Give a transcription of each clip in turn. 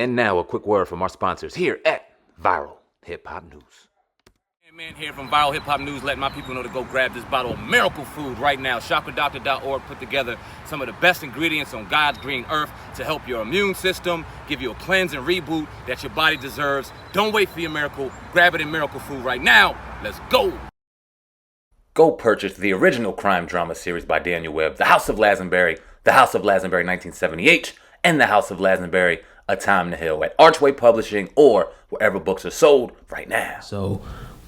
And now a quick word from our sponsors here at Viral Hip Hop News. Man here from Viral Hip Hop News, letting my people know to go grab this bottle of miracle food right now. Shockerdoctor.org put together some of the best ingredients on God's green earth to help your immune system, give you a cleanse and reboot that your body deserves. Don't wait for your miracle. Grab it in Miracle Food right now. Let's go. Go purchase the original crime drama series by Daniel Webb, The House of Lazenberry, The House of Lazenberry 1978, and The House of Lazenberry, A Time to Heal at Archway Publishing or wherever books are sold right now. So,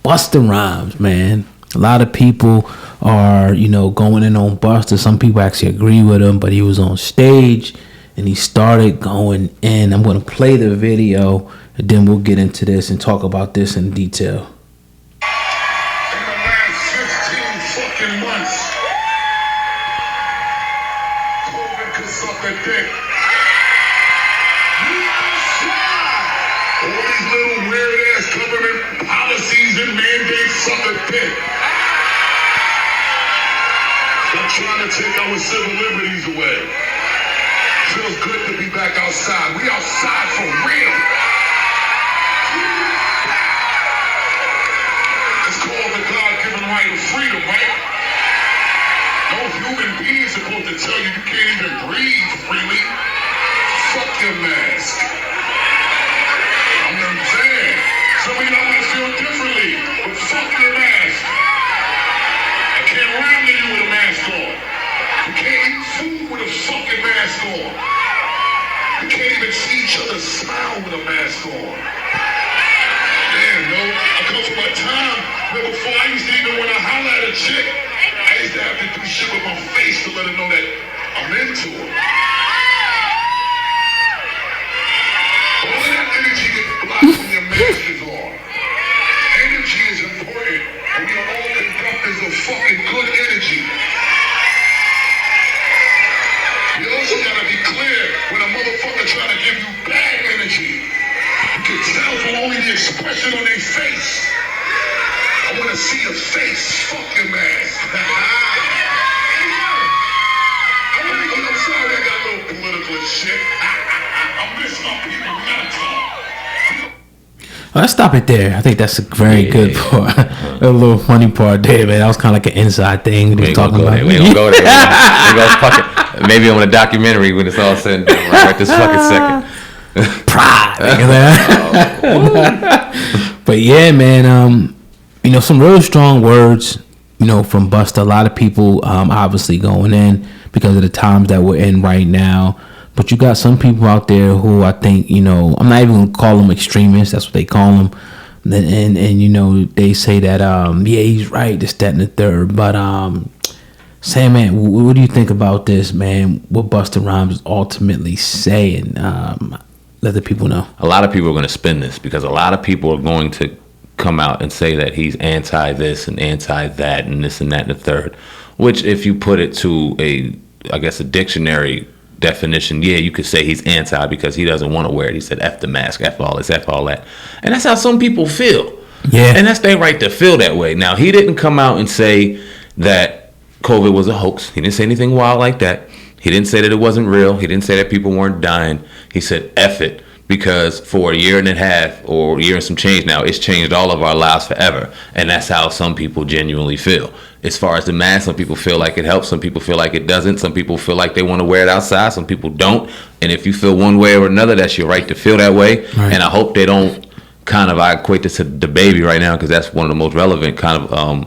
Busta Rhymes, man. A lot of people are, going in on Busta. Some people actually agree with him, but he was on stage and he started going in. I'm going to play the video and then we'll get into this and talk about this in detail. In the last 15 fucking months, COVID could suck a dick. All these little weird ass government policies and mandates suck a dick. Stop trying to take our civil liberties away. Feels good to be back outside. We outside for real. It's called the God-given right of freedom, right? No human being is supposed to tell you you can't even breathe freely. Fuck your mask. I'm saying, some of y'all might feel differently, but fuck your mask. I can't rhyme to you with a mask on. You can't eat food with a fucking mask on. You can't even see each other smile with a mask on. Damn, no. I come from a time where before I used to even want to holler at a chick, I used to have to do shit with my face to let her know that I'm into her. All of that energy gets blocked when your mask is on. Energy is important, and we are all conductors of fucking good energy. You also gotta be clear when a motherfucker trying to give you bad energy. You can tell from only the expression on their face. I wanna see your face. Fuck your mask. I'm sorry I got a little political shit. I miss my people. We gotta talk. Let's stop it there. I think that's a very good part. A little funny part there, man. That was kind of like an inside thing. We ain't gonna go there. We ain't gonna go there. We gonna fucking, maybe on a documentary when it's all said and done. Right this fucking second. Pride. But yeah, man. Some real strong words. From Busta. A lot of people, obviously going in because of the times that we're in right now. But you got some people out there who I think, I'm not even going to call them extremists. That's what they call them. And they say that, yeah, he's right, this, that, and the third. But, Sam, man, what do you think about this, man? What Busta Rhymes is ultimately saying? Let the people know. A lot of people are going to spin this because a lot of people are going to come out and say that he's anti this and anti that and this and that and the third. Which, if you put it to a dictionary definition, yeah, you could say he's anti because he doesn't want to wear it. He said F the mask, F all this, F all that. And that's how some people feel. Yeah. And that's their right to feel that way. Now, he didn't come out and say that COVID was a hoax. He didn't say anything wild like that. He didn't say that it wasn't real. He didn't say that people weren't dying. He said F it because for a year and a half or a year and some change now, it's changed all of our lives forever. And that's how some people genuinely feel. As far as the mask, some people feel like it helps. Some people feel like it doesn't. Some people feel like they want to wear it outside. Some people don't. And if you feel one way or another, that's your right to feel that way. Right. And I hope they don't I equate this to the baby right now because that's one of the most relevant kind of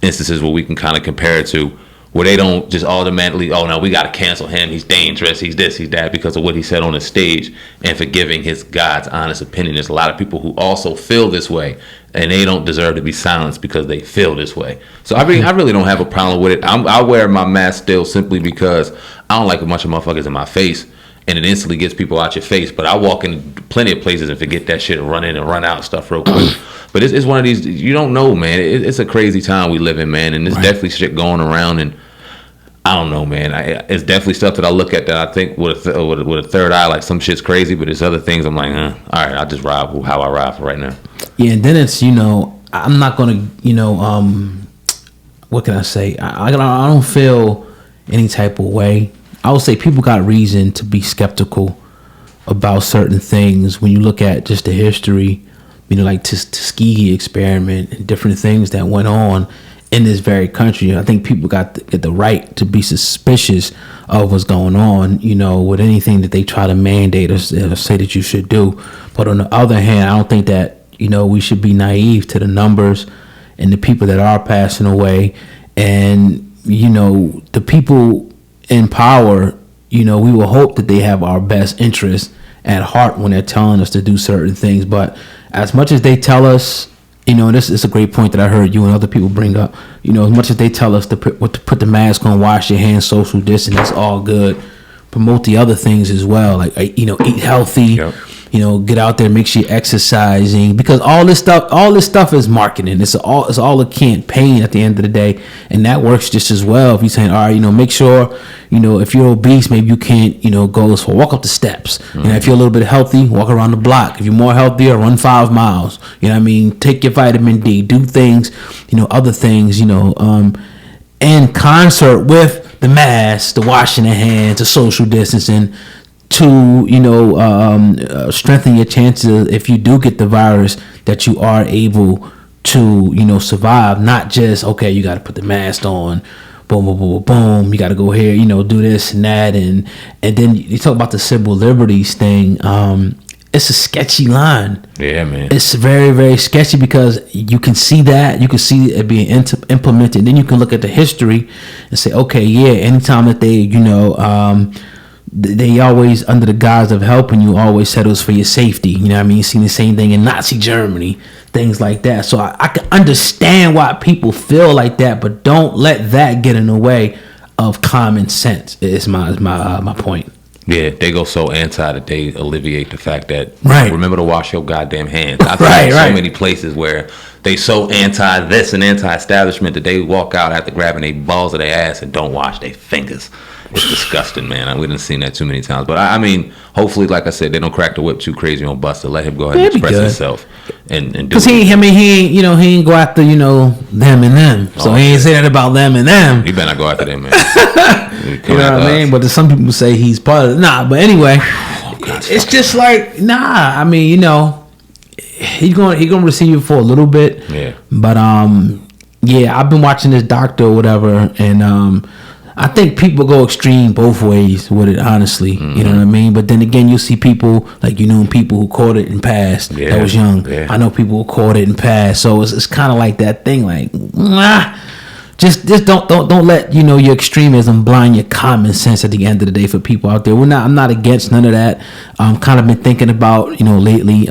instances where we can kind of compare it to, where they don't just automatically, oh, no, we got to cancel him. He's dangerous. He's this, he's that because of what he said on the stage and for giving his God's honest opinion. There's a lot of people who also feel this way and they don't deserve to be silenced because they feel this way. So I really don't have a problem with it. I wear my mask still simply because I don't like a bunch of motherfuckers in my face and it instantly gets people out your face. But I walk in plenty of places and forget that shit and run in and run out and stuff real quick. But it's one of these, you don't know, man. It's a crazy time we live in, man. And there's definitely shit going around and I don't know, man. It's definitely stuff that I look at that I think with a third eye, like some shit's crazy, but there's other things I'm like, all right, I'll just ride how I ride for right now. Yeah, and then it's, I'm not going to, what can I say? I don't feel any type of way. I would say people got reason to be skeptical about certain things when you look at just the history, like Tuskegee experiment and different things that went on in this very country. I think people got the right to be suspicious of what's going on, with anything that they try to mandate or say that you should do. But on the other hand, I don't think that, we should be naive to the numbers and the people that are passing away. And, the people in power, we will hope that they have our best interests at heart when they're telling us to do certain things. But as much as they tell us, this is a great point that I heard you and other people bring up, as much as they tell us to put the mask on, wash your hands, social distance, that's all good. Promote the other things as well, like, eat healthy. Yep. Get out there, make sure you're exercising, because all this stuff is marketing. It's all a campaign at the end of the day, and that works just as well. If you're saying, all right, make sure, if you're obese, maybe you can't, go as far, walk up the steps. Mm-hmm. If you're a little bit healthy, walk around the block. If you're more healthier, run 5 miles. Take your vitamin D, do things, other things, in concert with the mask, the washing of hands, the social distancing, to strengthen your chances if you do get the virus, that you are able to survive. Not just, okay, you got to put the mask on, boom boom boom boom, you got to go here, do this and that, and then you talk about the civil liberties thing. It's a sketchy line. Yeah, man. It's very, very sketchy, because you can see it being implemented. Then you can look at the history and say, okay, yeah, anytime that they they always, under the guise of helping you, always said it was for your safety. You seen the same thing in Nazi Germany, things like that. So I can understand why people feel like that, but don't let that get in the way of common sense. Is my point. Yeah, they go so anti that they alleviate the fact that, right, remember to wash your goddamn hands. I've seen so many places where they so anti this and anti-establishment that they walk out after grabbing their balls of their ass and don't wash their fingers. It's disgusting, man. We didn't seen that too many times. But I mean, hopefully, like I said, they don't crack the whip too crazy on Busta. Let him go ahead and express himself and do it. Because he ain't go after them and them. So he ain't say that about them and them. You better not go after them, man. You know what I mean? But some people say he's part of it. Nah, but anyway, it's just like, nah. I mean, he's gonna receive it for a little bit. Yeah. But yeah, I've been watching this doctor or whatever, and I think people go extreme both ways with it, honestly. Mm-hmm. You know what I mean? But then again, you see people, like, people who caught it and passed. Yeah, that was young. Yeah. I know people who caught it and passed. So it's kind of like that thing, like, just don't let your extremism blind your common sense at the end of the day for people out there. I'm not against none of that. Kind of been thinking about lately,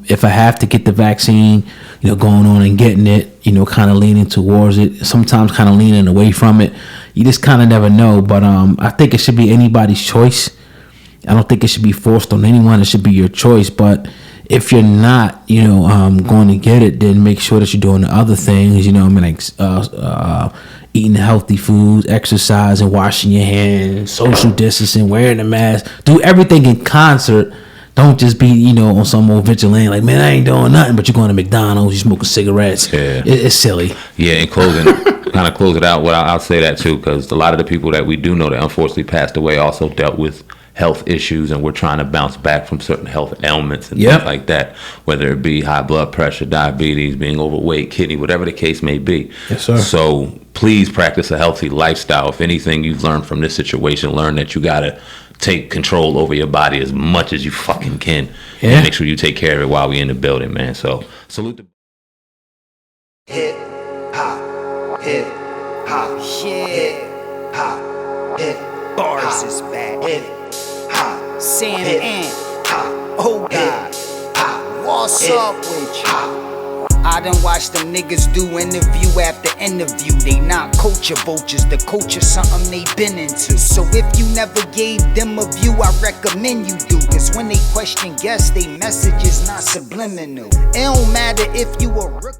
if I have to get the vaccine, going on and getting it, kind of leaning towards it, sometimes kind of leaning away from it. You just kind of never know. But I think it should be anybody's choice. I don't think it should be forced on anyone. It should be your choice. But if you're not, going to get it, then make sure that you're doing the other things, like eating healthy foods, exercising, washing your hands, social distancing, wearing a mask. Do everything in concert. Don't just be, on some old vigilante, like, man, I ain't doing nothing, but you're going to McDonald's, you're smoking cigarettes. Yeah. It's silly. Yeah, in closing, kind of close it out, well, I'll say that too, because a lot of the people that we do know that unfortunately passed away also dealt with health issues, and we're trying to bounce back from certain health ailments and things like that, whether it be high blood pressure, diabetes, being overweight, kidney, whatever the case may be. Yes, sir. So please practice a healthy lifestyle. If anything you've learned from this situation, learn that you got to take control over your body as much as you fucking can. Yeah. And make sure you take care of it while we in the building, man. So salute the hip hop, hip hop, hip hop, hip bars is back. Hip hop, Sam and oh God, what's up with you? I done watched them niggas do interview after interview. They not culture vultures, the culture something they been into. So if you never gave them a view, I recommend you do. Cause when they question guests, they message is not subliminal. It don't matter if you a rookie.